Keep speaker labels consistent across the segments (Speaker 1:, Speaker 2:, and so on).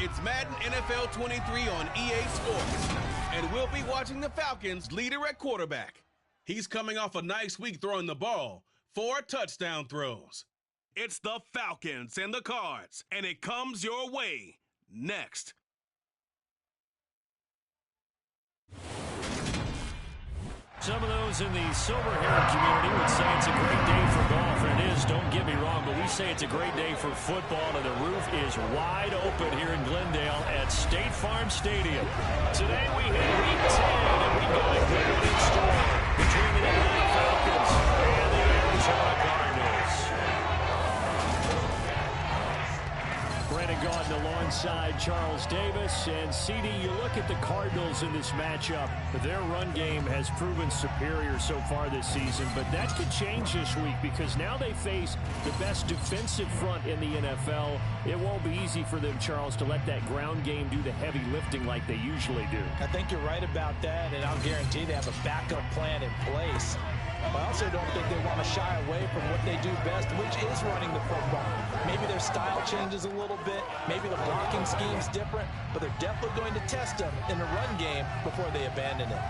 Speaker 1: It's Madden NFL 23 on EA Sports. And we'll be watching the Falcons leader at quarterback. He's coming off a nice week throwing the ball, 4 touchdown throws. It's the Falcons and the Cards, and it comes your way next.
Speaker 2: Some of those in the silver-haired community would say it's a great day for golf, and it is, don't get me wrong, but we say it's a great day for football, and the roof is wide open here in Glendale at State Farm Stadium. Today we hit Week 10, and we've got a good one in store between the Atlanta Falcons and the Arizona Cardinals. Brandon Gaudin alongside Charles Davis. And CD, you look at the Cardinals in this matchup. Their run game has proven superior so far this season, but that could change this week because now they face the best defensive front in the NFL. It won't be easy for them, Charles, to let that ground game do the heavy lifting like they usually do.
Speaker 3: I think you're right about that, and I'll guarantee they have a backup plan in place. I also don't think they want to shy away from what they do best, which is running the football. Maybe their style changes a little bit. Maybe the blocking scheme's different, but they're definitely going to test them in the run game before they abandon it.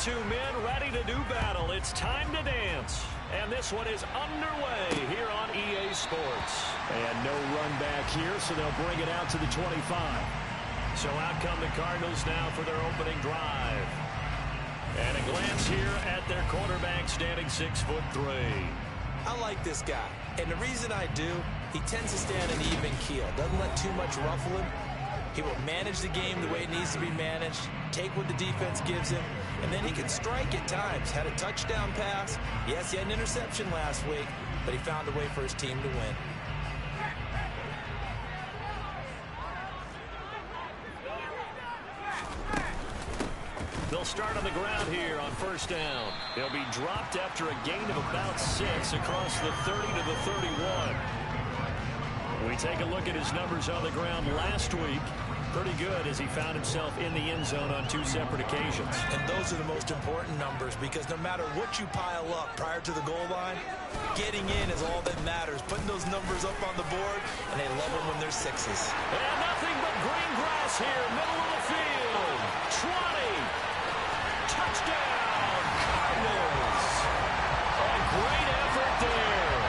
Speaker 2: Men ready to do battle. It's time to dance. And this one is underway here on EA Sports. And no run back here, so they'll bring it out to the 25. So out come the Cardinals now for their opening drive. And a glance here at their quarterback standing 6'3".
Speaker 3: I like this guy. And the reason I do, he tends to stay on an even keel. Doesn't let too much ruffle him. He will manage the game the way it needs to be managed, take what the defense gives him, and then he can strike at times. Had a touchdown pass. Yes, he had an interception last week, but he found a way for his team to win.
Speaker 2: They'll start on the ground here on first down. They'll be dropped after a gain of about 6 across the 30 to the 31. We take a look at his numbers on the ground last week. Pretty good as he found himself in the end zone on 2 separate occasions.
Speaker 3: And those are the most important numbers because no matter what you pile up prior to the goal line, getting in is all that matters. Putting those numbers up on the board, and they love them when they're 6s.
Speaker 2: And nothing but green grass here, middle of the field. 20. Touchdown, Cardinals. A great effort there.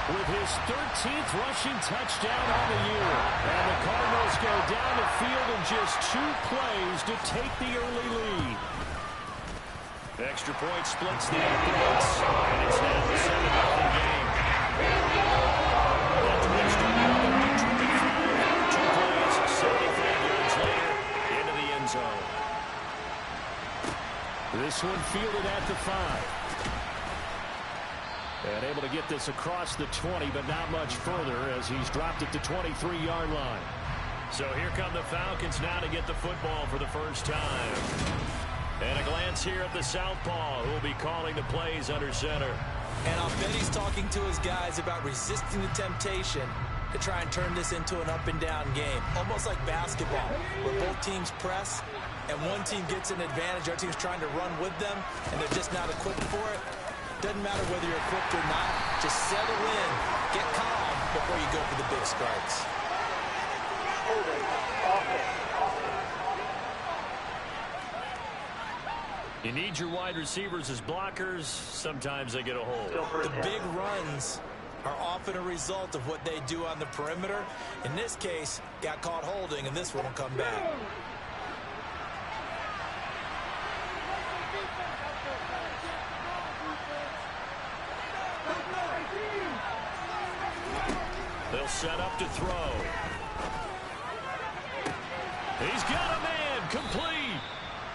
Speaker 2: With his 13th rushing touchdown on the year. And the Cardinals go down the field in just 2 plays to take the early lead. The extra point splits the offense. And it's now a 7-0 game. After extra point, 25, 2 plays, 75 yards later, into the end zone. This one fielded at the 5. And able to get this across the 20, but not much further as he's dropped it to 23-yard line. So here come the Falcons now to get the football for the first time. And a glance here at the southpaw, who will be calling the plays under center.
Speaker 3: And I'll bet he's talking to his guys about resisting the temptation to try and turn this into an up-and-down game. Almost like basketball, where both teams press, and one team gets an advantage, our team's trying to run with them, and they're just not equipped for it. Doesn't matter whether you're equipped or not. Just settle in, get calm before you go for the big strikes.
Speaker 2: You need your wide receivers as blockers. Sometimes they get a hold.
Speaker 3: The big runs are often a result of what they do on the perimeter. In this case, got caught holding, and this one will come back.
Speaker 2: They'll set up to throw. He's got a man, complete.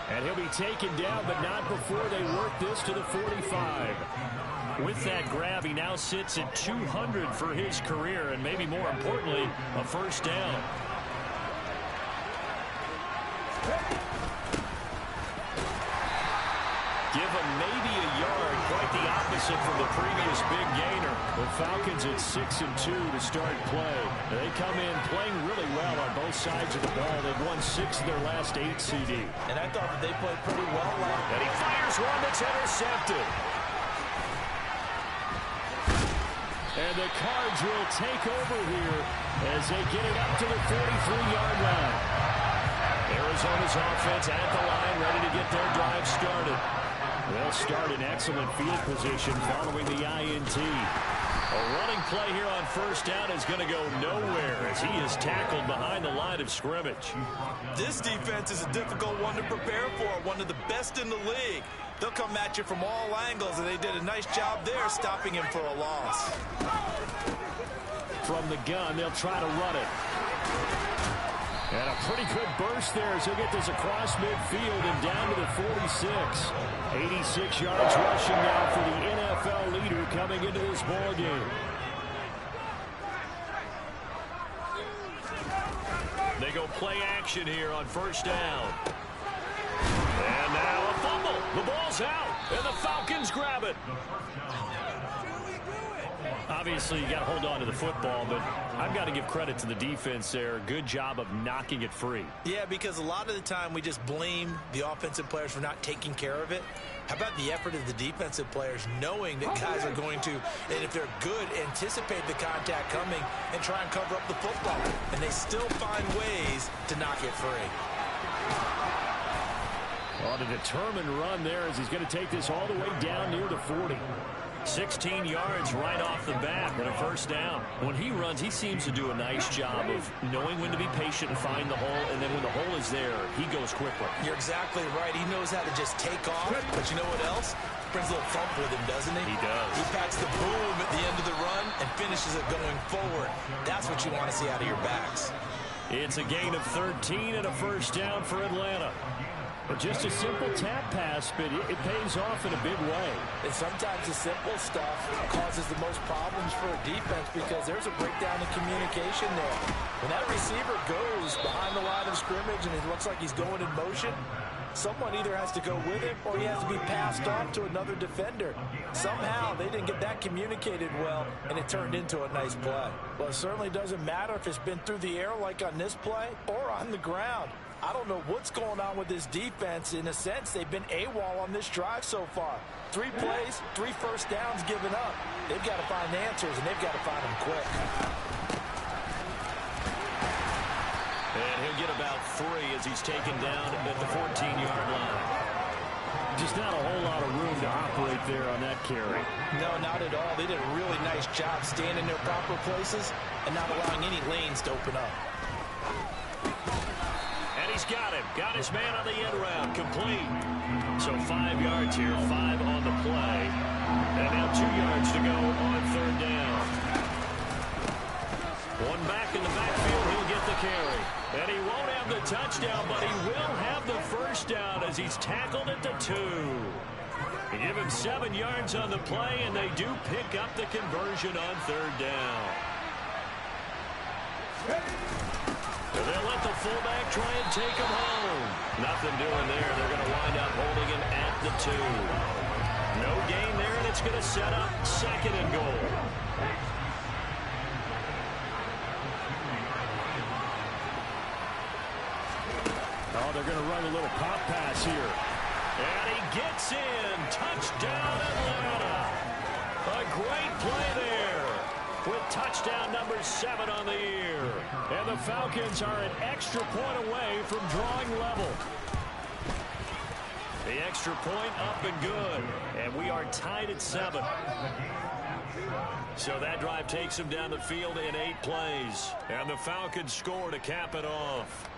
Speaker 2: And he'll be taken down, but not before they work this to the 45. With that grab, he now sits at 200 for his career, and maybe more importantly, a first down. Give him maybe a yard, quite the opposite lesson from the previous big gainer. The Falcons at 6-2 to start play. They come in playing really well on both sides of the ball. They've won 6 of their last 8 CD.
Speaker 3: And I thought that they played pretty well.
Speaker 2: And he fires one that's intercepted. And the Cards will take over here as they get it up to the 43-yard line. Arizona's offense at the line, ready to get their drive started. They'll start in excellent field position following the INT. A running play here on first down is going to go nowhere as he is tackled behind the line of scrimmage.
Speaker 3: This defense is a difficult one to prepare for, one of the best in the league. They'll come at you from all angles, and they did a nice job there stopping him for a loss.
Speaker 2: From the gun, they'll try to run it. And a pretty good burst there as he'll get this across midfield and down to the 46. 86 yards rushing now for the NFL leader coming into this ball game. They go play action here on first down. And now a fumble. The ball's out, and the Falcons grab it. Obviously, you got to hold on to the football, but I've got to give credit to the defense there. Good job of knocking it free.
Speaker 3: Yeah, because a lot of the time we just blame the offensive players for not taking care of it. How about the effort of the defensive players knowing that guys are going to, and if they're good, anticipate the contact coming and try and cover up the football. And they still find ways to knock it free.
Speaker 2: On a determined run there as he's going to take this all the way down near the 40. 16 yards right off the bat and a first down. When he runs, he seems to do a nice job of knowing when to be patient and find the hole, and then when the hole is there, he goes quickly.
Speaker 3: You're exactly right. He knows how to just take off, but you know what else? Brings a little thump with him, doesn't he?
Speaker 2: He does.
Speaker 3: He packs the boom at the end of the run and finishes it going forward. That's what you want to see out of your backs.
Speaker 2: It's a gain of 13 and a first down for Atlanta. But just a simple tap pass, but it pays off in a big way.
Speaker 3: And sometimes the simple stuff causes the most problems for a defense because there's a breakdown in communication there. When that receiver goes behind the line of scrimmage and it looks like he's going in motion, someone either has to go with him or he has to be passed off to another defender. Somehow they didn't get that communicated well, and it turned into a nice play. Well, it certainly doesn't matter if it's been through the air like on this play or on the ground. I don't know what's going on with this defense. In a sense, they've been AWOL on this drive so far. 3 plays, 3 first downs given up. They've got to find answers, and they've got to find them quick.
Speaker 2: And he'll get about 3 as he's taken down at the 14-yard line. Just not a whole lot of room to operate there on that carry.
Speaker 3: No, not at all. They did a really nice job staying in their proper places and not allowing any lanes to open up.
Speaker 2: He's got him. Got his man on the end round. Complete. So 5 yards here. 5 on the play. And now 2 yards to go on third down. One back in the backfield. He'll get the carry. And he won't have the touchdown, but he will have the first down as he's tackled at the 2. They give him 7 yards on the play, and they do pick up the conversion on third down. They'll let the fullback try and take him home. Nothing doing there. They're going to wind up holding him at the 2. No gain there, and it's going to set up 2nd and goal. Oh, they're going to run a little pop pass here. And he gets in. Touchdown, Atlanta. A great play there, with touchdown number 7 on the year. And the Falcons are an extra point away from drawing level. The extra point up and good. And we are tied at 7. So that drive takes them down the field in 8 plays. And the Falcons score to cap it off.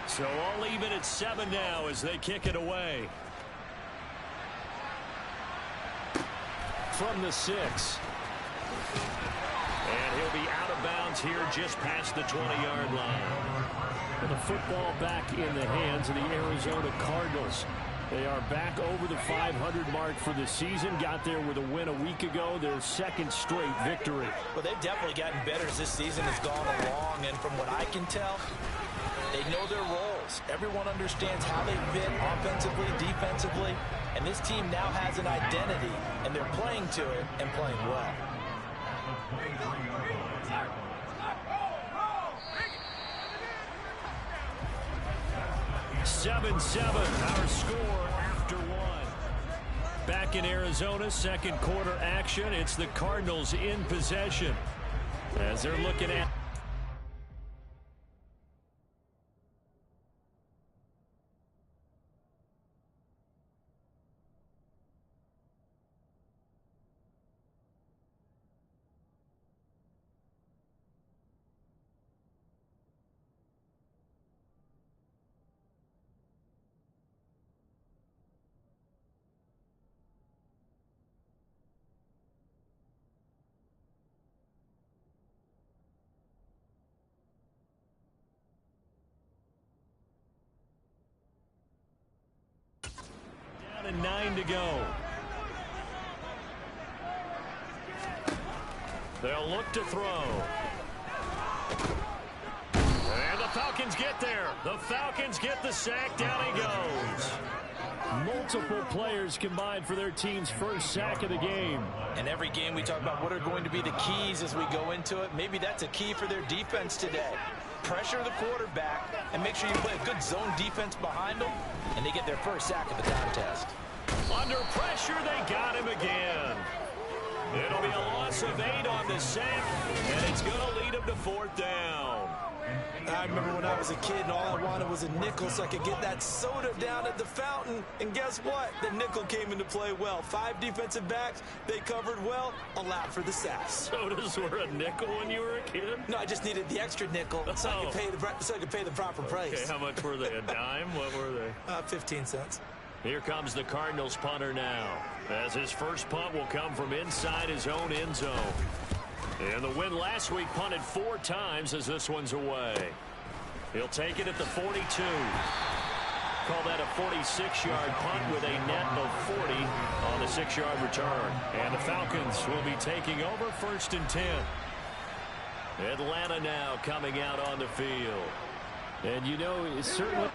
Speaker 2: So all even at 7 now as they kick it away. From the 6. And he'll be out of bounds here just past the 20-yard line. And the football back in the hands of the Arizona Cardinals. They are back over the 500 mark for the season. Got there with a win a week ago, their second straight victory.
Speaker 3: Well, they've definitely gotten better as this season has gone along, and from what I can tell, they know their roles. Everyone understands how they fit offensively, defensively, and this team now has an identity, and they're playing to it and playing well.
Speaker 2: 7-7, our score after one. Back in Arizona, second quarter action. It's the Cardinals in possession as they're looking at down to 9 to go. They'll look to throw. And the Falcons get there. The Falcons get the sack. Down he goes. Multiple players combined for their team's first sack of the game.
Speaker 3: And every game we talk about what are going to be the keys as we go into it. Maybe that's a key for their defense today. Pressure the quarterback and make sure you play a good zone defense behind them, and they get their first sack of the contest.
Speaker 2: Under pressure, they got him again. It'll be a loss of 8 on the sack, and it's going to lead him to 4th down.
Speaker 3: I remember when I was a kid and all I wanted was a nickel so I could get that soda down at the fountain. And guess what? The nickel came into play well. 5 defensive backs, they covered well, allowed for the sack.
Speaker 2: Sodas were a nickel when you were a kid?
Speaker 3: No, I just needed the extra nickel so I could pay the proper price.
Speaker 2: Okay, how much were they? A dime? What were they?
Speaker 3: 15 cents.
Speaker 2: Here comes the Cardinals punter now, as his first punt will come from inside his own end zone. And the win last week punted 4 times as this one's away. He'll take it at the 42. Call that a 46-yard punt with a net of 40 on the 6-yard return. And the Falcons will be taking over 1st and 10. Atlanta now coming out on the field. And you know, it's certainly...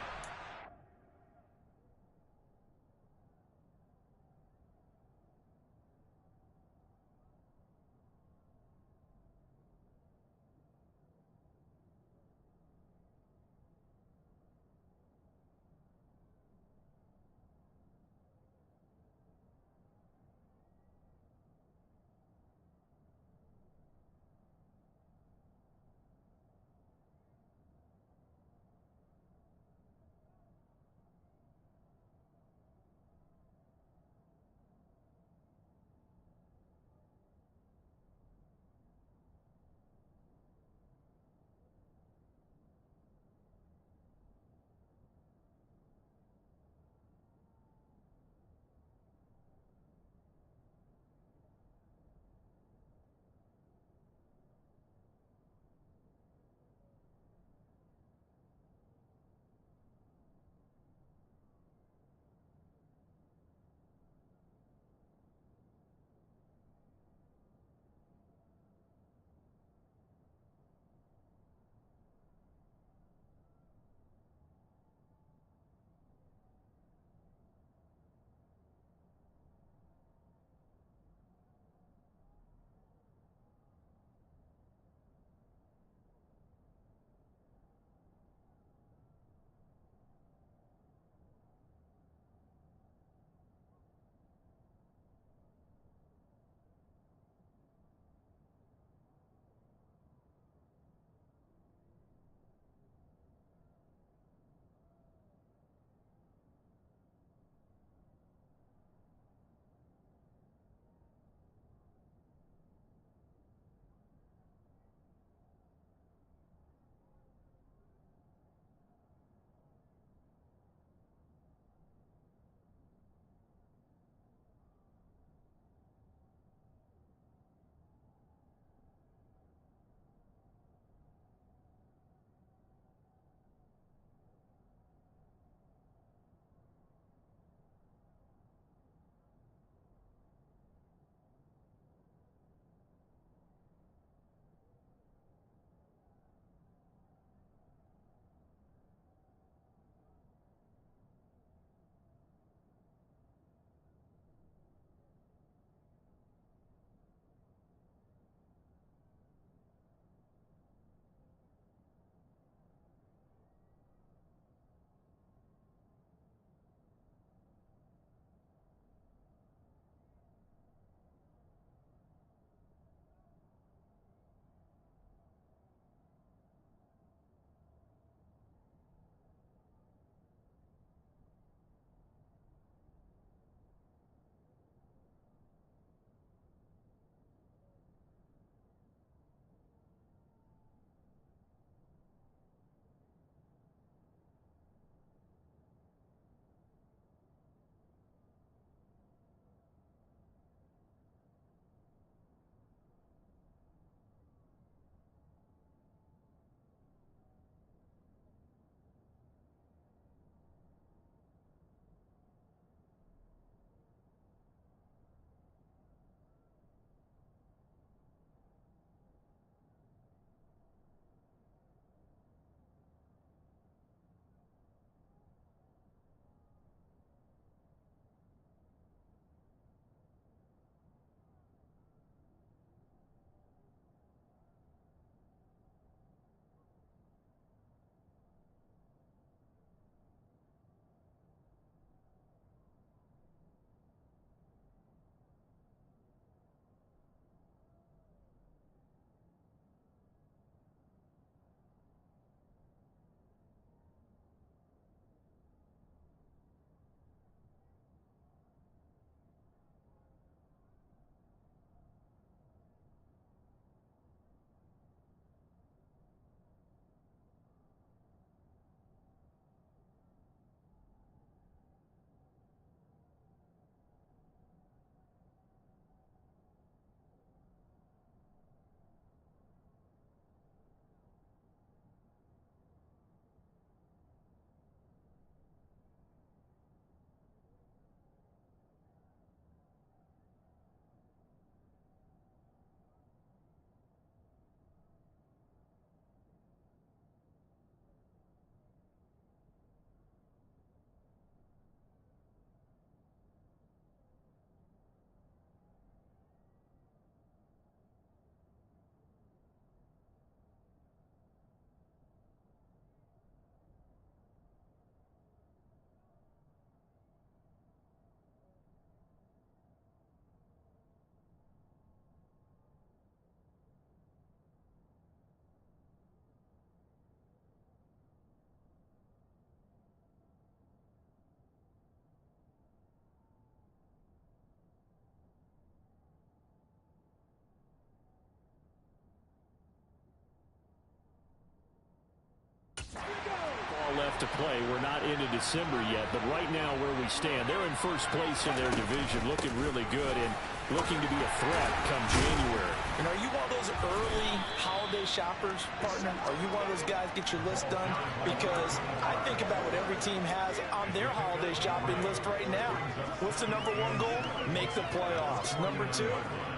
Speaker 2: left to play. We're not into December yet, but right now where we stand, they're in first place in their division, looking really good and looking to be a threat come January.
Speaker 3: And are you one of those early holiday shoppers, partner? Are you one of those guys get your list done? Because I think about what every team has on their holiday shopping list right now. What's the #1 goal? Make the playoffs. #2,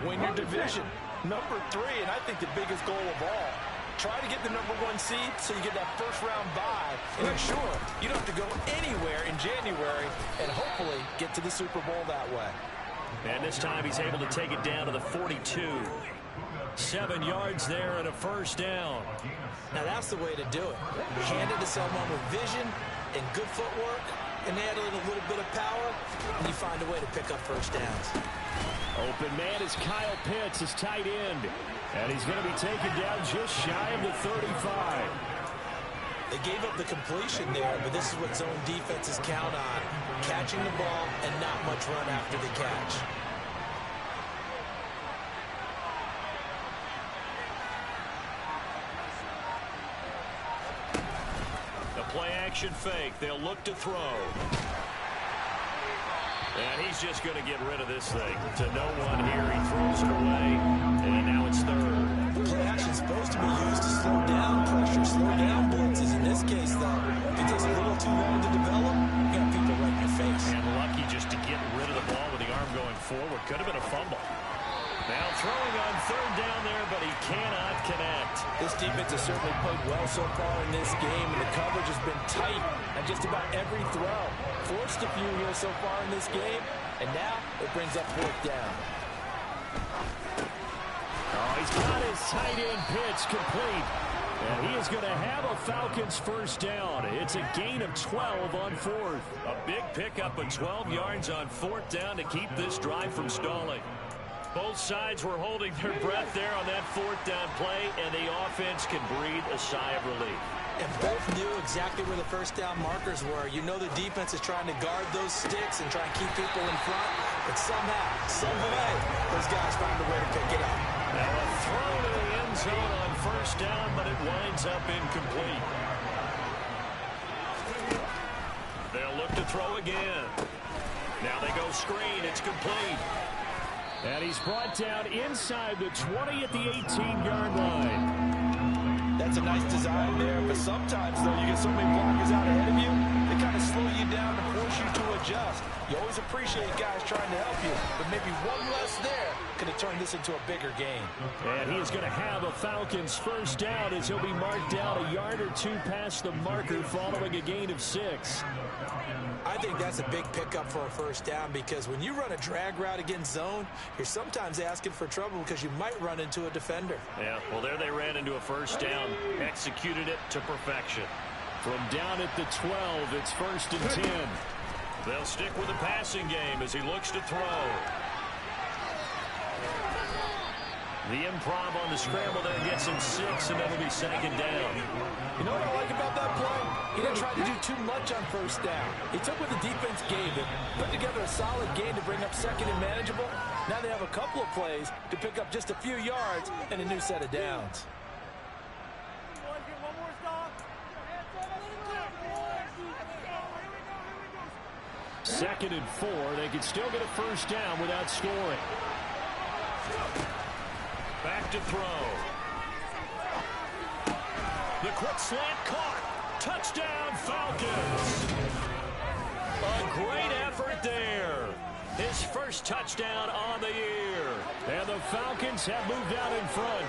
Speaker 3: win your division. #3, and I think the biggest goal of all, try to get the #1 seed so you get that first-round bye and ensure you don't have to go anywhere in January and hopefully get to the Super Bowl that way.
Speaker 2: And this time he's able to take it down to the 42. 7 yards there and a first down.
Speaker 3: Now that's the way to do it. Hand it to someone with vision and good footwork, and add a little bit of power, and you find a way to pick up first downs.
Speaker 2: Open man is Kyle Pitts, his tight end. And he's going to be taken down just shy of the 35.
Speaker 3: They gave up the completion there, but this is what zone defenses count on. Catching the ball and not much run after the catch.
Speaker 2: The play action fake. They'll look to throw. And he's just going to get rid of this thing. To no one here. He throws it away. And now it's third.
Speaker 3: The play action is supposed to be used to slow down pressure, slow down blitzes. In this case, though, if it takes a little too long to develop, you got people right in your face.
Speaker 2: And lucky just to get rid of the ball with the arm going forward. Could have been a fumble. Now throwing on third down there, but he cannot connect.
Speaker 3: This defense has certainly played well so far in this game, and the coverage has been tight on just about every throw. Forced a few here so far in this game, and now it brings up fourth down.
Speaker 2: Oh, he's got his tight end pitch complete. And he is going to have a Falcons first down. It's a gain of 12 on fourth. A big pickup of 12 yards on fourth down to keep this drive from stalling. Both sides were holding their breath there on that fourth down play, and the offense can breathe a sigh of relief.
Speaker 3: And both knew exactly where the first down markers were. You know the defense is trying to guard those sticks and try and keep people in front, but somehow, some way, those guys found a way to pick it up.
Speaker 2: Now a throw to the end zone on first down, but it winds up incomplete. They'll look to throw again. Now they go screen. It's complete. And he's brought down inside the 20 at the 18-yard line.
Speaker 3: That's a nice design there, but sometimes, though, you get so many blockers out ahead of you, they kind of slow you down and force you to adjust. You always appreciate guys trying to help you, but maybe one less there could have turned this into a bigger game.
Speaker 2: And he is going to have a Falcons first down as he'll be marked down a yard or two past the marker following a gain of 6.
Speaker 3: I think that's a big pickup for a first down because when you run a drag route against zone, you're sometimes asking for trouble because you might run into a defender.
Speaker 2: Yeah, well, there they ran into a first down, executed it to perfection. From down at the 12, it's 1st and 10. They'll stick with the passing game as he looks to throw. The improv on the scramble there gets him 6, and that'll be 2nd down.
Speaker 3: You know what I like about that play? He didn't try to do too much on first down. He took what the defense gave him, put together a solid game to bring up 2nd and manageable. Now they have a couple of plays to pick up just a few yards and a new set of downs.
Speaker 2: 2nd and 4. They can still get a first down without scoring. Back to throw. The quick slant caught. Touchdown, Falcons. A great effort there. His first touchdown on the year. And the Falcons have moved out in front.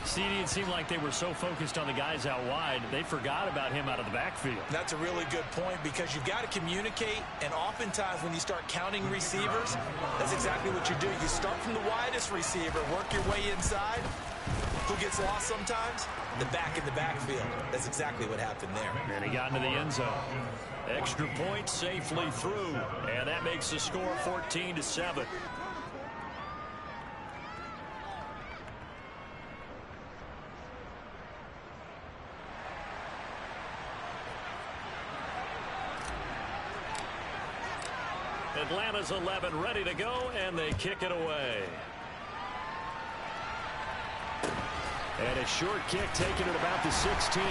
Speaker 2: See, it seemed like they were so focused on the guys out wide, they forgot about him out of the backfield.
Speaker 3: That's a really good point because you've got to communicate, and oftentimes when you start counting receivers, that's exactly what you do. You start from the widest receiver, work your way inside. Who gets lost sometimes? The back in the backfield. That's exactly what happened there.
Speaker 2: And he got into the end zone. Extra point safely through, and that makes the score 14-7. Atlanta's 11 ready to go, and they kick it away. And a short kick taken at about the 16.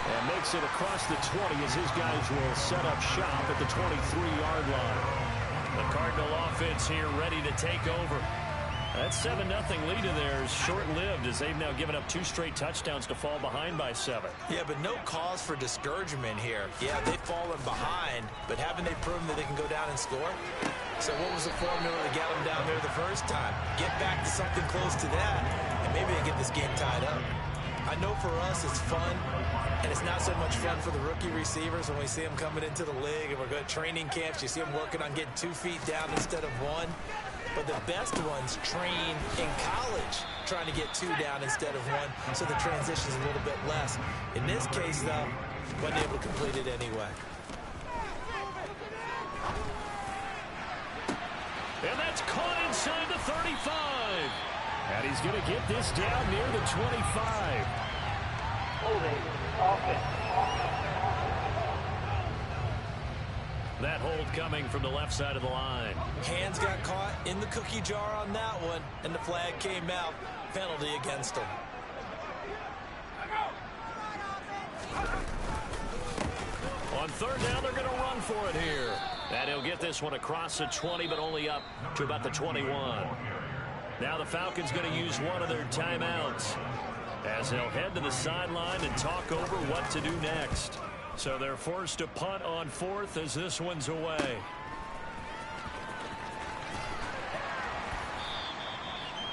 Speaker 2: And makes it across the 20 as his guys will set up shop at the 23-yard line. The Cardinal offense here ready to take over. That 7-0 lead of theirs short-lived as they've now given up 2 straight touchdowns to fall behind by 7.
Speaker 3: Yeah, but no cause for discouragement here. Yeah, they've fallen behind, but haven't they proven that they can go down and score? So what was the formula to get them down there the first time? Get back to something close to that, and maybe they get this game tied up. I know for us it's fun, and it's not so much fun for the rookie receivers when we see them coming into the league and we're going to training camps. You see them working on getting 2 feet down instead of 1. But the best ones train in college trying to get 2 down instead of 1, so the transition's a little bit less. In this case, though, wasn't able to complete it anyway.
Speaker 2: And that's caught inside the 35. And he's going to get this down near the 25.
Speaker 4: Holding offense.
Speaker 2: That hold coming from the left side of the line.
Speaker 3: Hands got caught in the cookie jar on that one, and the flag came out. Penalty against him.
Speaker 2: On 3rd down, they're going to run for it here. And he'll get this one across the 20, but only up to about the 21. Now the Falcons going to use one of their timeouts as they'll head to the sideline and talk over what to do next. So they're forced to punt on 4th as this one's away.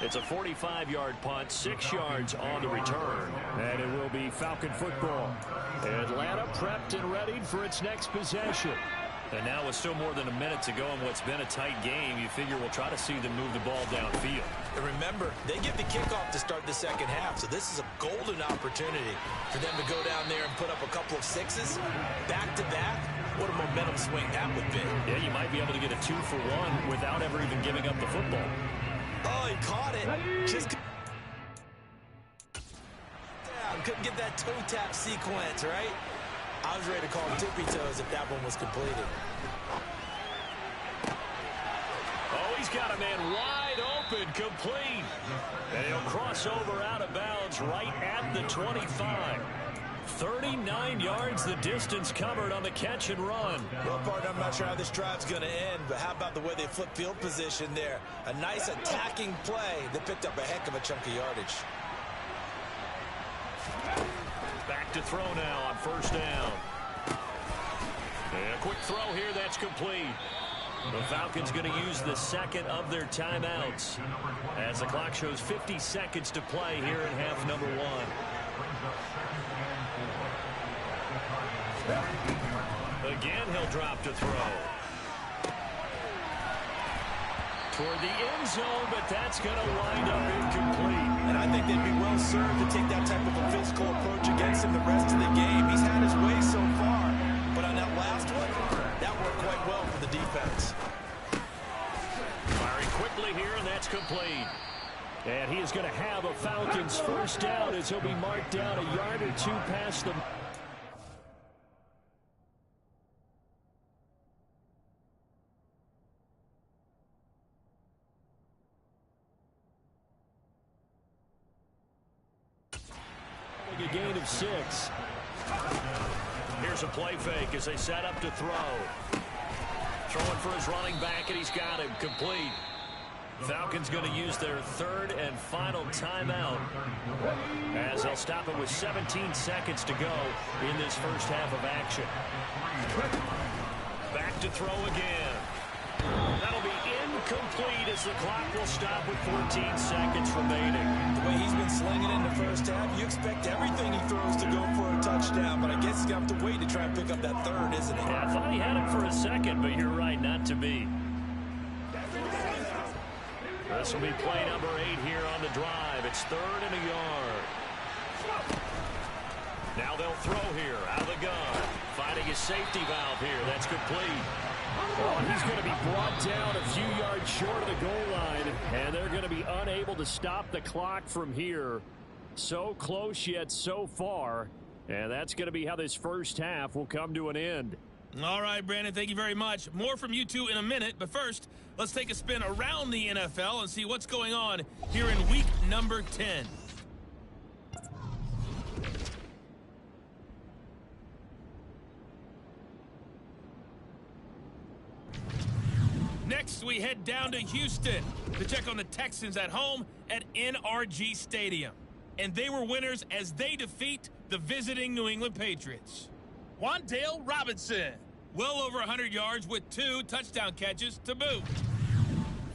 Speaker 2: It's a 45-yard punt, 6 yards on the return. And it will be Falcon football. Atlanta prepped and readied for its next possession. And now with still more than a minute to go in what's been a tight game, you figure we'll try to see them move the ball downfield.
Speaker 3: And remember, they get the kickoff to start the second half, so this is a golden opportunity for them to go down there and put up a couple of 6s back-to-back. What a momentum swing that would be.
Speaker 2: Yeah, you might be able to get a 2-for-1 without ever even giving up the football.
Speaker 3: Oh, he caught it. Just down. Couldn't get that toe tap sequence, right? I was ready to call tippy toes if that one was completed.
Speaker 2: Oh, he's got a man wide open, complete. And he'll cross over out of bounds right at the 25. 39 yards the distance covered on the catch and run.
Speaker 3: Well, partner, I'm not sure how this drive's going to end, but how about the way they flip field position there? A nice attacking play that picked up a heck of a chunk of yardage.
Speaker 2: Back to throw now on 1st down. And a quick throw here, that's complete. The Falcons going to use the 2nd of their timeouts as the clock shows 50 seconds to play here in half number 1. Again, he'll drop to throw. Toward the end zone, but that's going to wind up incomplete.
Speaker 3: And I think they'd be well served to take that type of a physical approach against him the rest of the game. He's had his way so far, but on that last one, that worked quite well for the defense.
Speaker 2: Firing quickly here, and that's complete. And he is going to have a Falcons 1st down as he'll be marked down a yard or 2 past the... A gain of 6. Here's a play fake as they set up to throw. Throwing for his running back, and he's got him complete. Falcons going to use their 3rd and final timeout as they'll stop it with 17 seconds to go in this first half of action. Back to throw again. That'll be incomplete as the clock will stop with 14 seconds remaining.
Speaker 3: The way he's been slinging in the first half, you expect everything he throws to go for a touchdown, but I guess he's going to have to wait to try and pick up that 3rd, isn't he?
Speaker 2: Yeah, I thought he had it for a second, but you're right, not to be. This will be play number 8 here on the drive. It's 3rd and a yard. Now they'll throw here out of the gun. Finding his safety valve here. That's complete. Oh, he's going to be brought down a few yards short of the goal line, and they're going to be unable to stop the clock from here. So close yet so far, and that's going to be how this first half will come to an end.
Speaker 5: All right, Brandon, thank you very much. More from you two in a minute, but first, let's take a spin around the NFL and see what's going on here in week number 10. we head down to Houston to check on the Texans at home at NRG Stadium. And they were winners as they defeat the visiting New England Patriots. Wan'Dale Robinson, well over 100 yards with 2 touchdown catches to boot.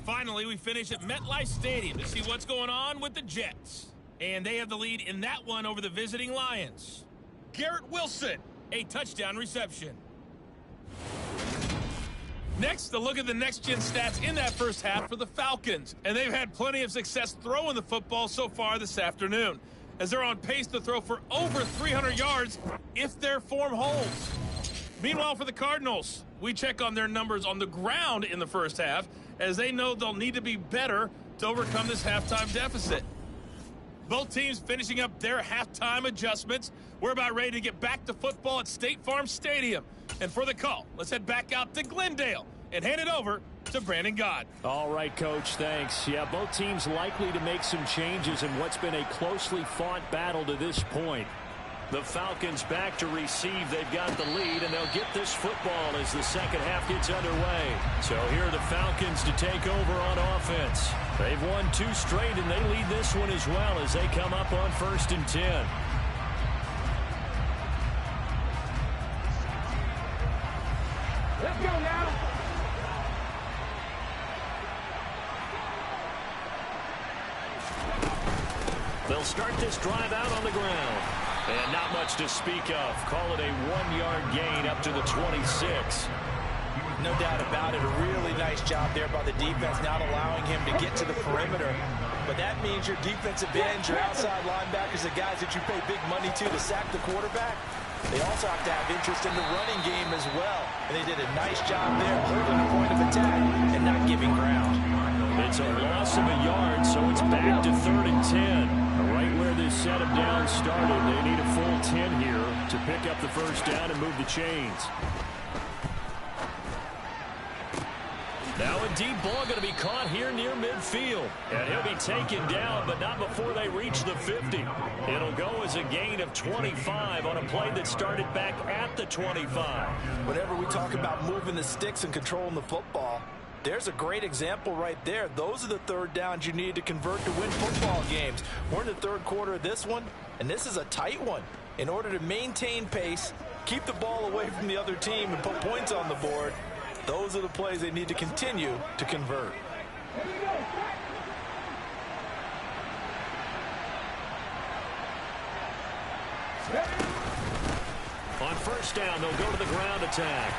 Speaker 5: Finally, we finish at MetLife Stadium to see what's going on with the Jets. And they have the lead in that one over the visiting Lions. Garrett Wilson, a touchdown reception. Next, a look at the next-gen stats in that first half for the Falcons. And they've had plenty of success throwing the football so far this afternoon, as they're on pace to throw for over 300 yards if their form holds. Meanwhile, for the Cardinals, we check on their numbers on the ground in the first half, as they know they'll need to be better to overcome this halftime deficit. Both teams finishing up their halftime adjustments. We're about ready to get back to football at State Farm Stadium. And for the call, let's head back out to Glendale and hand it over to Brandon Gott.
Speaker 2: All right, Coach, thanks. Yeah, both teams likely to make some changes in what's been a closely fought battle to this point. The Falcons back to receive. They've got the lead, and they'll get this football as the second half gets underway. So here are the Falcons to take over on offense. They've won 2 straight, and they lead this one as well as they come up on 1st and 10.
Speaker 4: Let's go now.
Speaker 2: They'll start this drive out on the ground. And not much to speak of. Call it a 1-yard gain up to the 26.
Speaker 3: No doubt about it. A really nice job there by the defense, not allowing him to get to the perimeter. But that means your defensive ends, your outside linebackers, the guys that you pay big money to sack the quarterback, they also have to have interest in the running game as well. And they did a nice job there holding the point of attack and not giving ground.
Speaker 2: It's a loss of a yard, so it's back to 3rd and 10. Right where this set of downs started, they need a full 10 here to pick up the first down and move the chains. Now a deep ball going to be caught here near midfield. And he'll be taken down, but not before they reach the 50. It'll go as a gain of 25 on a play that started back at the 25.
Speaker 3: Whenever we talk about moving the sticks and controlling the football, there's a great example right there. Those are the third downs you need to convert to win football games. We're in the third quarter of this one, and this is a tight one. In order to maintain pace, keep the ball away from the other team, and put points on the board, those are the plays they need to continue to convert.
Speaker 2: On first down, they'll go to the ground attack.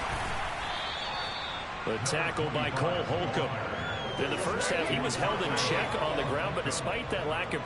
Speaker 2: The tackle by Cole Holcomb. In the first half, he was held in check on the ground, but despite that lack of...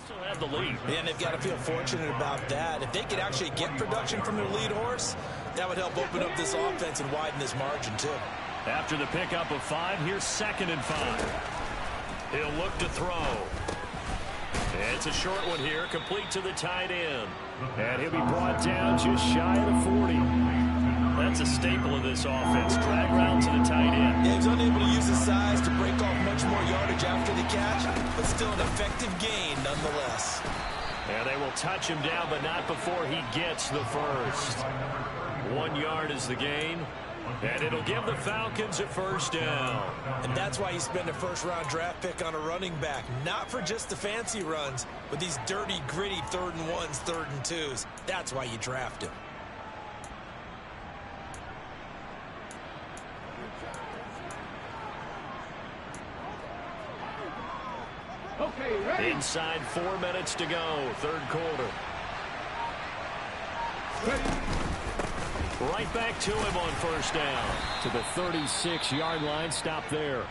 Speaker 2: Still have the lead.
Speaker 3: And they've got to feel fortunate about that. If they could actually get production from their lead horse, that would help open up this offense and widen this margin too.
Speaker 2: After the pickup of 5, here's 2nd and 5. He'll look to throw. It's a short one here, complete to the tight end. And he'll be brought down just shy of the 40. That's a staple of this offense. Drag round to the tight end.
Speaker 3: Yeah, he's unable to use his size to break off much more yardage after the catch, but still an effective gain nonetheless.
Speaker 2: And they will touch him down, but not before he gets the first. 1 yard is the gain, and it'll give the Falcons a first down.
Speaker 3: And that's why you spend a first-round draft pick on a running back, not for just the fancy runs, but these dirty, gritty 3rd and 1s, 3rd and 2s. That's why you draft him.
Speaker 4: Okay, ready?
Speaker 2: Inside 4 minutes to go, 3rd quarter. Right back to him on first down. To the 36-yard line, stop there.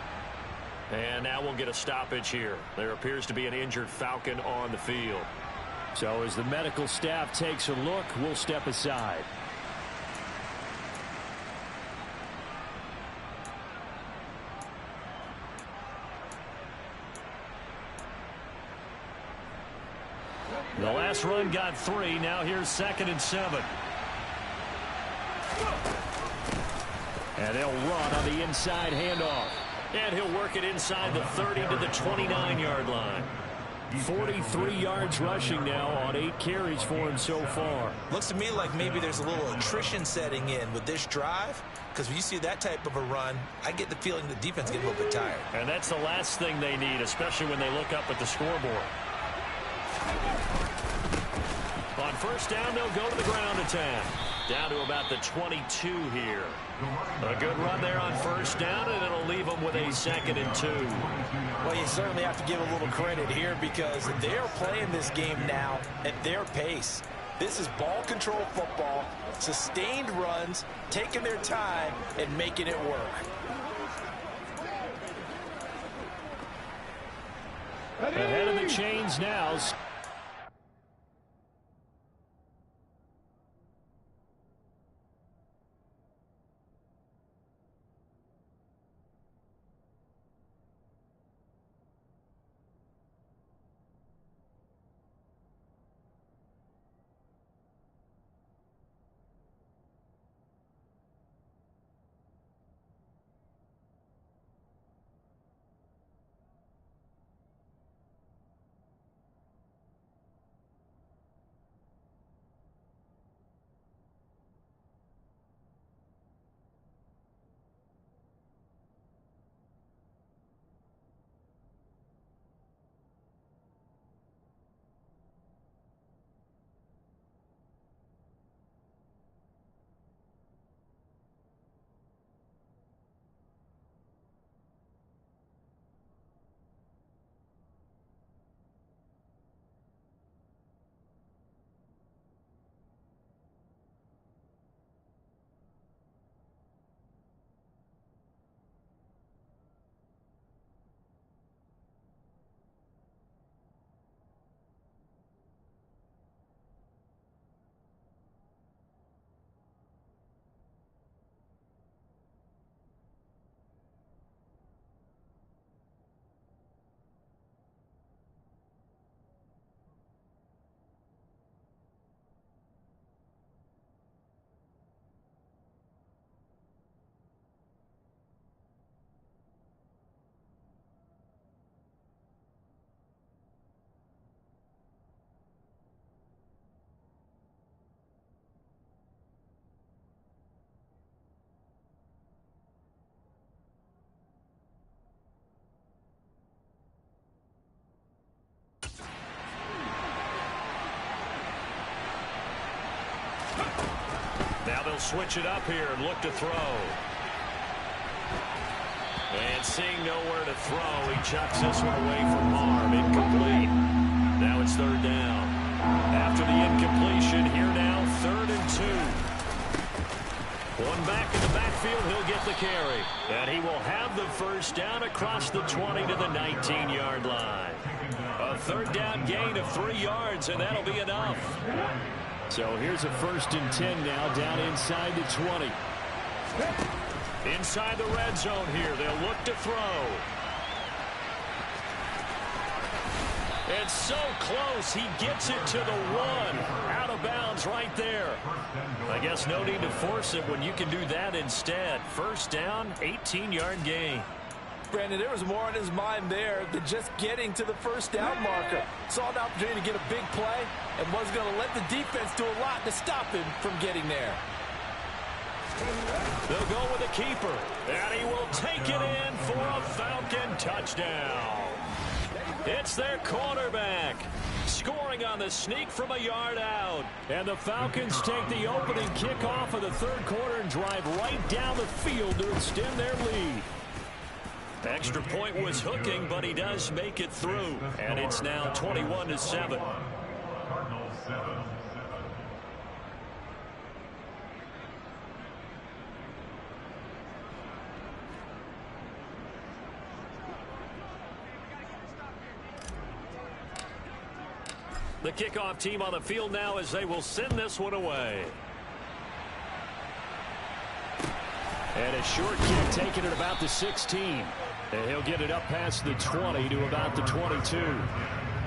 Speaker 2: And now we'll get a stoppage here. There appears to be an injured Falcon on the field. So as the medical staff takes a look, we'll step aside. The last run got 3. Now here's 2nd and 7. And they'll run on the inside handoff. And he'll work it inside the 30 to the 29-yard line. 43 yards rushing now on 8 carries for him so far.
Speaker 3: Looks to me like maybe there's a little attrition setting in with this drive, because when you see that type of a run, I get the feeling the defense gets a little bit tired.
Speaker 2: And that's the last thing they need, especially when they look up at the scoreboard. On first down, they'll go to the ground attack. Down to about the 22 here. A good run there on first down, and it'll leave them with a 2nd and 2.
Speaker 3: Well, you certainly have to give a little credit here because they're playing this game now at their pace. This is ball control football, sustained runs, taking their time, and making it work.
Speaker 2: Ahead of the chains now. Now they'll switch it up here and look to throw. And seeing nowhere to throw, he chucks this one away from harm. Incomplete. Now it's 3rd down. After the incompletion, here now 3rd and 2. One back in the backfield, he'll get the carry. And he will have the first down across the 20 to the 19-yard line. A 3rd down gain of 3 yards, and that'll be enough. So here's a 1st and 10 now, down inside the 20. Inside the red zone here, they'll look to throw. It's so close, he gets it to the 1. Out of bounds right there. I guess no need to force it when you can do that instead. First down, 18-yard gain.
Speaker 3: Brandon, there was more on his mind there than just getting to the first down marker. Saw an opportunity to get a big play and was going to let the defense do a lot to stop him from getting there.
Speaker 2: They'll go with a keeper, and he will take it in for a Falcon touchdown. It's their quarterback, scoring on the sneak from a yard out. And the Falcons take the opening kickoff of the 3rd quarter and drive right down the field to extend their lead. Extra point was hooking, but he does make it through. And it's now 21-7. The kickoff team on the field now as they will send this one away. And a short kick taken at about the 16. And he'll get it up past the 20 to about the 22.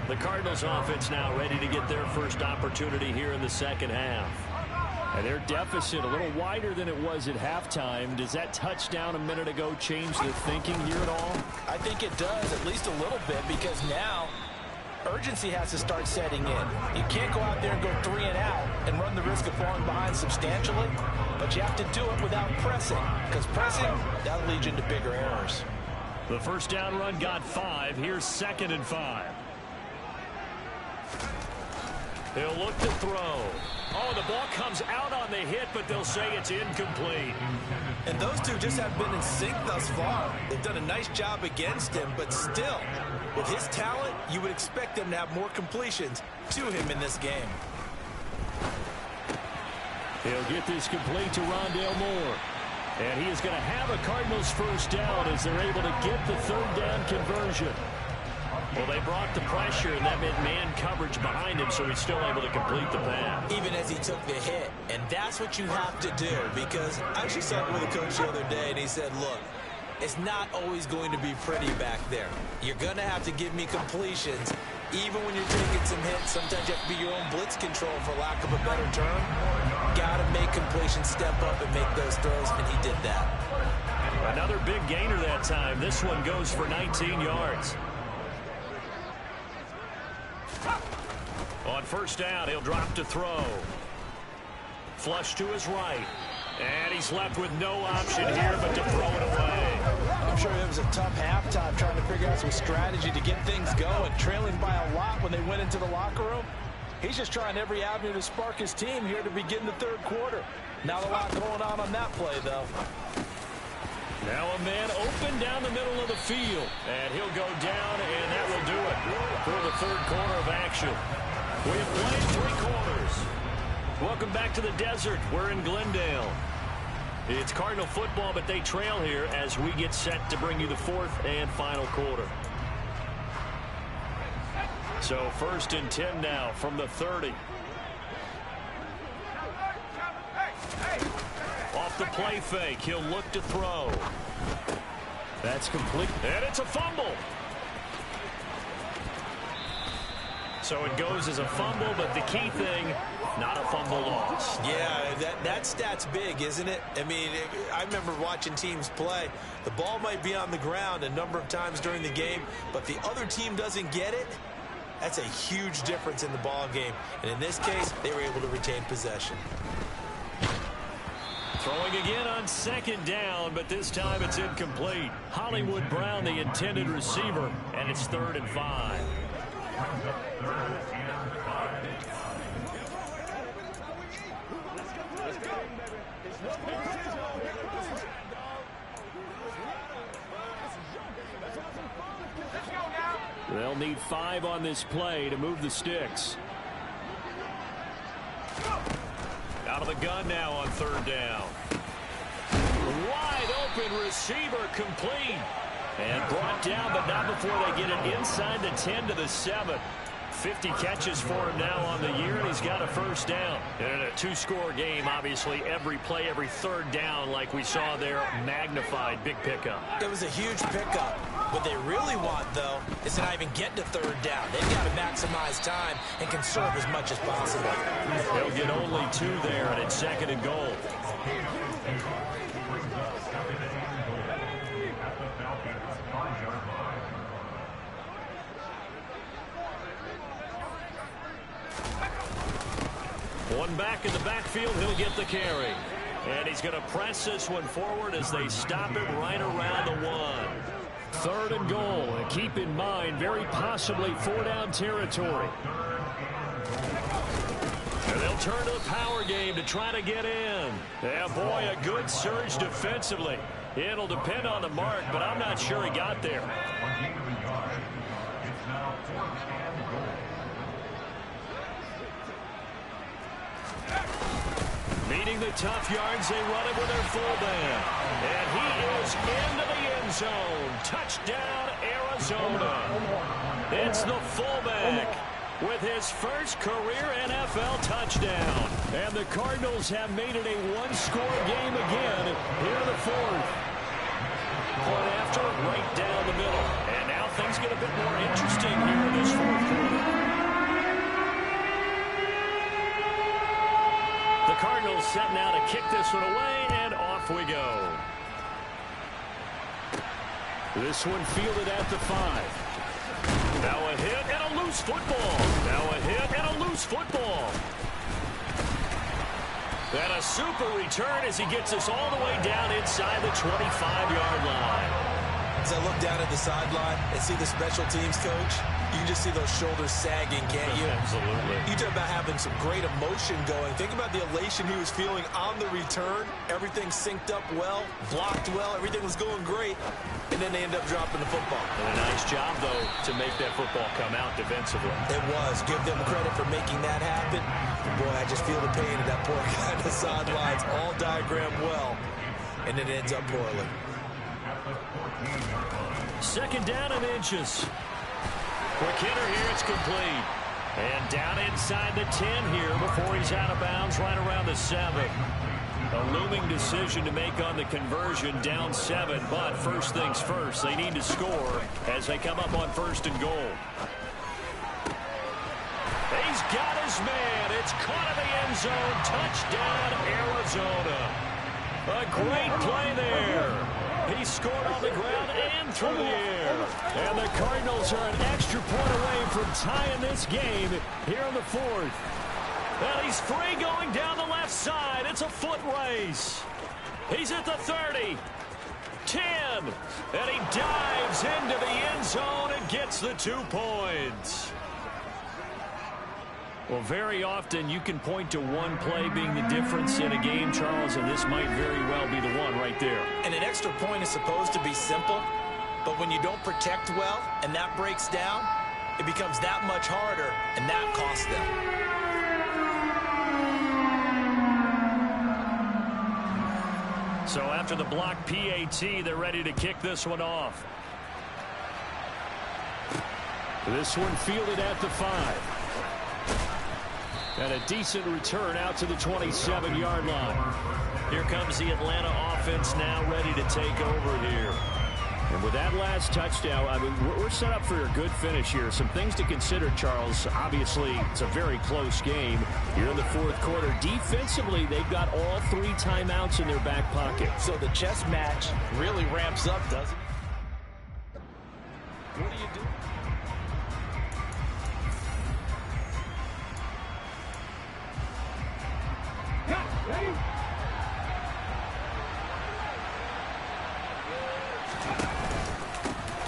Speaker 2: The Cardinals offense now ready to get their first opportunity here in the second half. And their deficit a little wider than it was at halftime. Does that touchdown a minute ago change the thinking here at all?
Speaker 3: I think it does, at least a little bit, because now urgency has to start setting in. You can't go out there and go 3 and out and run the risk of falling behind substantially, but you have to do it without pressing, because pressing, that'll lead you into bigger errors.
Speaker 2: The first down run got 5. Here's 2nd and 5. He'll look to throw. Oh, the ball comes out on the hit, but they'll say it's incomplete.
Speaker 3: And those two just have been in sync thus far. They've done a nice job against him, but still, with his talent, you would expect them to have more completions to him in this game.
Speaker 2: He'll get this complete to Rondale Moore. And he is going to have a Cardinals first down as they're able to get the 3rd down conversion. Well, they brought the pressure, and that meant man coverage behind him, so he's still able to complete the pass.
Speaker 3: Even as he took the hit. And that's what you have to do, because I actually saw it with a coach the other day, and he said, look, it's not always going to be pretty back there. You're going to have to give me completions. Even when you're taking some hits, sometimes you have to be your own blitz control, for lack of a better term. Got to make completions, step up and make those throws, and he did that.
Speaker 2: Another big gainer that time. This one goes for 19 yards. On first down, he'll drop to throw. Flush to his right. And he's left with no option here but to throw it away.
Speaker 3: I'm sure it was a tough halftime trying to figure out some strategy to get things going, trailing by a lot when they went into the locker room. He's just trying every avenue to spark his team here to begin the 3rd quarter. Not a lot going on that play, though.
Speaker 2: Now a man open down the middle of the field. And he'll go down, and that will do it for the 3rd quarter of action. We have played 3 quarters. Welcome back to the desert. We're in Glendale. It's Cardinal football, but they trail here as we get set to bring you the 4th and final quarter. So 1st and 10 now from the 30. Off the play fake, he'll look to throw. That's complete, and it's a fumble. So it goes as a fumble, but the key thing, not a fumble loss.
Speaker 3: Yeah, that stat's big, isn't it? I mean, I remember watching teams play. The ball might be on the ground a number of times during the game, but the other team doesn't get it. That's a huge difference in the ball game. And in this case, they were able to retain possession.
Speaker 2: Throwing again on 2nd down, but this time it's incomplete. Hollywood Brown, the intended receiver, and it's 3rd and 5. They'll need 5 on this play to move the sticks. Out of the gun now on 3rd down. Wide open receiver, complete. And brought down, but not before they get it inside the 10 to the 7. 50 catches for him now on the year, and he's got a first down. And in a 2-score game, obviously, every play, every 3rd down, like we saw there, magnified, big pickup.
Speaker 3: It was a huge pickup. What they really want, though, is to not even get to 3rd down. They've got to maximize time and conserve as much as possible.
Speaker 2: They'll get only 2 there, and it's 2nd and goal. One back in the backfield, he'll get the carry. And he's going to press this one forward as they stop it right around the 1. 3rd and goal. And keep in mind, very possibly 4-down territory. And they'll turn to the power game to try to get in. Yeah, boy, a good surge defensively. It'll depend on the mark, but I'm not sure he got there. Meeting the tough yards, they run it with their fullback. And he is into the end zone. Touchdown, Arizona. It's the fullback with his first career NFL touchdown. And the Cardinals have made it a 1-score game again here in the 4th. Point after, right down the middle. And now things get a bit more interesting here in this 4th quarter. The Cardinals set now to kick this one away, and off we go. This one fielded at the 5. Now a hit and a loose football. Now a hit and a loose football. And a super return as he gets us all the way down inside the 25-yard line.
Speaker 3: As I look down at the sideline and see the special teams coach, you can just see those shoulders sagging, can't you?
Speaker 2: Absolutely.
Speaker 3: You talk about having some great emotion going. Think about the elation he was feeling on the return. Everything synced up well, blocked well, everything was going great. And then they end up dropping the football.
Speaker 2: And a nice job, though, to make that football come out defensively.
Speaker 3: It was. Give them credit for making that happen. Boy, I just feel the pain of that poor guy on the sidelines. All diagrammed well. And it ends up poorly.
Speaker 2: Second down and inches. Quick hitter here, it's complete. And down inside the 10 here before he's out of bounds right around the 7. A looming decision to make on the conversion, down 7. But first things first, they need to score as they come up on 1st and goal. He's got his man. It's caught in the end zone. Touchdown, Arizona. A great play there. He scored on the ground and through the air. And the Cardinals are an extra point away from tying this game here in the 4th. And he's free going down the left side. It's a foot race. He's at the 30. 10. And he dives into the end zone and gets the 2 points. Well, very often you can point to one play being the difference in a game, Charles, and this might very well be the one right there.
Speaker 3: And an extra point is supposed to be simple, but when you don't protect well and that breaks down, it becomes that much harder, and that costs them.
Speaker 2: So after the block PAT, they're ready to kick this one off. This one fielded at the 5. And a decent return out to the 27-yard line. Here comes the Atlanta offense now ready to take over here. And with that last touchdown, I mean, we're set up for a good finish here. Some things to consider, Charles. Obviously, it's a very close game here in the 4th quarter. Defensively, they've got all 3 timeouts in their back pocket.
Speaker 3: So the chess match really ramps up, doesn't it? What do you do?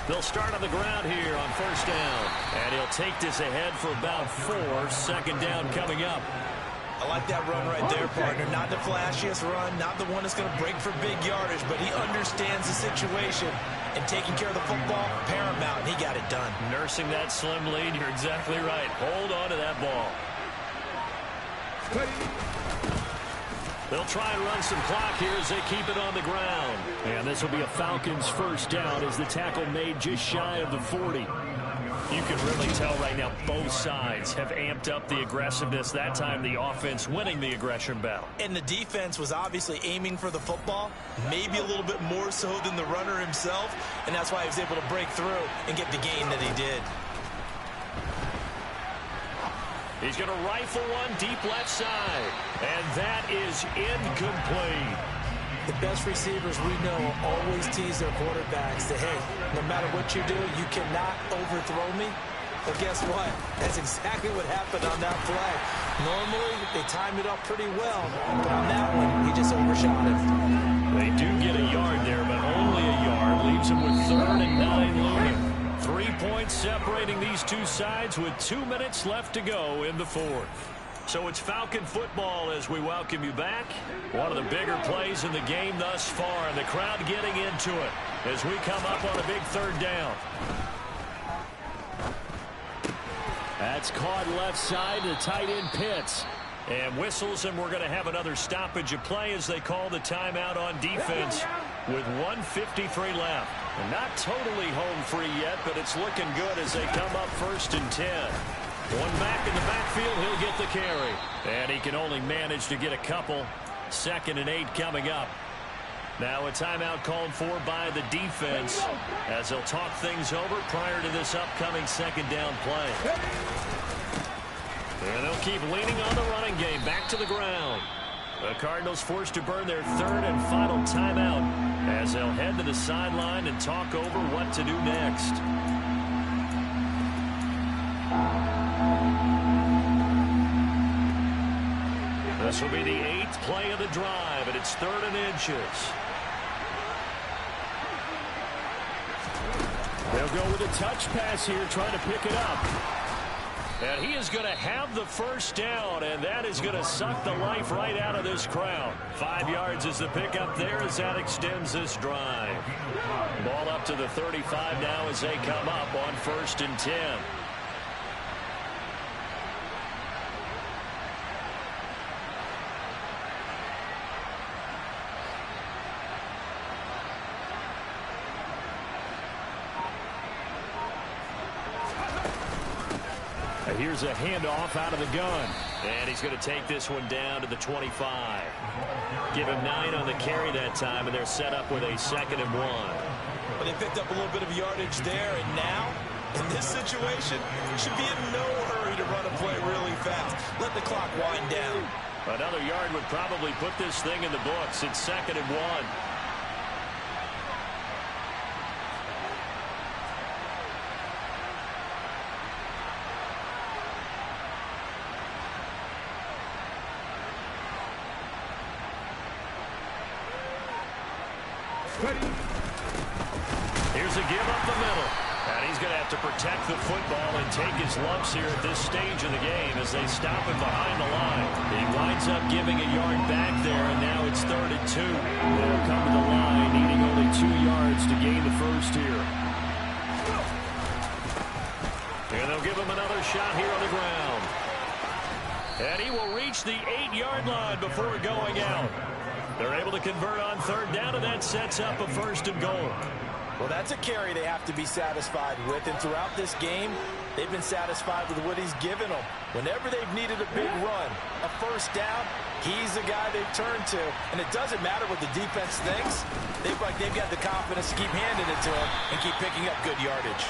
Speaker 2: They'll start on the ground here on 1st down. And he'll take this ahead for about 4. 2nd down coming up.
Speaker 3: I like that run right there, partner. Not the flashiest run, not the one that's going to break for big yardage, but he understands the situation. And taking care of the football, paramount, and he got it done.
Speaker 2: Nursing that slim lead, you're exactly right. Hold on to that ball. They'll try and run some clock here as they keep it on the ground. And this will be a Falcons 1st down as the tackle made just shy of the 40. You can really tell right now both sides have amped up the aggressiveness. That time the offense winning the aggression battle.
Speaker 3: And the defense was obviously aiming for the football, maybe a little bit more so than the runner himself. And that's why he was able to break through and get the gain that he did.
Speaker 2: He's going to rifle one deep left side. And that is incomplete.
Speaker 3: The best receivers we know always tease their quarterbacks that, hey, no matter what you do, you cannot overthrow me. Well, guess what? That's exactly what happened on that play. Normally, they time it up pretty well. But on that one, he just overshot it.
Speaker 2: They do get a yard there, but only a yard. Leaves them with 3rd and 9 looming. 3 points separating these two sides with 2 minutes left to go in the 4th. So it's Falcon football as we welcome you back. One of the bigger plays in the game thus far, and the crowd getting into it as we come up on a big 3rd down. That's caught left side to tight end Pitts. And whistles, and we're going to have another stoppage of play as they call the timeout on defense with 1:53 left. And not totally home free yet, but it's looking good as they come up 1st and 10. One back in the backfield, he'll get the carry. And he can only manage to get a couple. 2nd and 8 coming up. Now a timeout called for by the defense as they'll talk things over prior to this upcoming 2nd down play. And they'll keep leaning on the running game. Back to the ground. The Cardinals forced to burn their third and final timeout as they'll head to the sideline and talk over what to do next. This will be the 8th play of the drive, and it's 3rd and inches. They'll go with a touch pass here, trying to pick it up. And he is going to have the first down, and that is going to suck the life right out of this crowd. 5 yards is the pickup there as that extends this drive. Ball up to the 35 now as they come up on 1st and 10. Here's a handoff out of the gun. And he's going to take this one down to the 25. Give him 9 on the carry that time, and they're set up with a 2nd and 1.
Speaker 3: But they picked up a little bit of yardage there, and now, in this situation, should be in no hurry to run a play really fast. Let the clock wind down.
Speaker 2: Another yard would probably put this thing in the books. It's 2nd and 1. Here's a give up the middle. And he's going to have to protect the football and take his lumps here at this stage of the game as they stop him behind the line. He winds up giving a yard back there, and now it's 3rd and 2. They'll come to the line, needing only 2 yards to gain the first here. And they'll give him another shot here on the ground. And he will reach the 8-yard line before going out. They're able to convert on 3rd down, and that sets up a 1st and goal.
Speaker 3: Well, that's a carry they have to be satisfied with, and throughout this game, they've been satisfied with what he's given them. Whenever they've needed a big run, a 1st down, he's the guy they've turned to. And it doesn't matter what the defense thinks. They've got the confidence to keep handing it to him and keep picking up good yardage.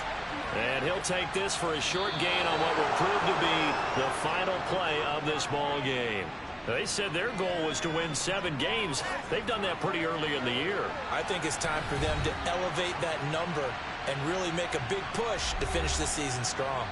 Speaker 2: And he'll take this for a short gain on what will prove to be the final play of this ball game. They said their goal was to win 7 games. They've done that pretty early in the year.
Speaker 3: I think it's time for them to elevate that number and really make a big push to finish this season strong.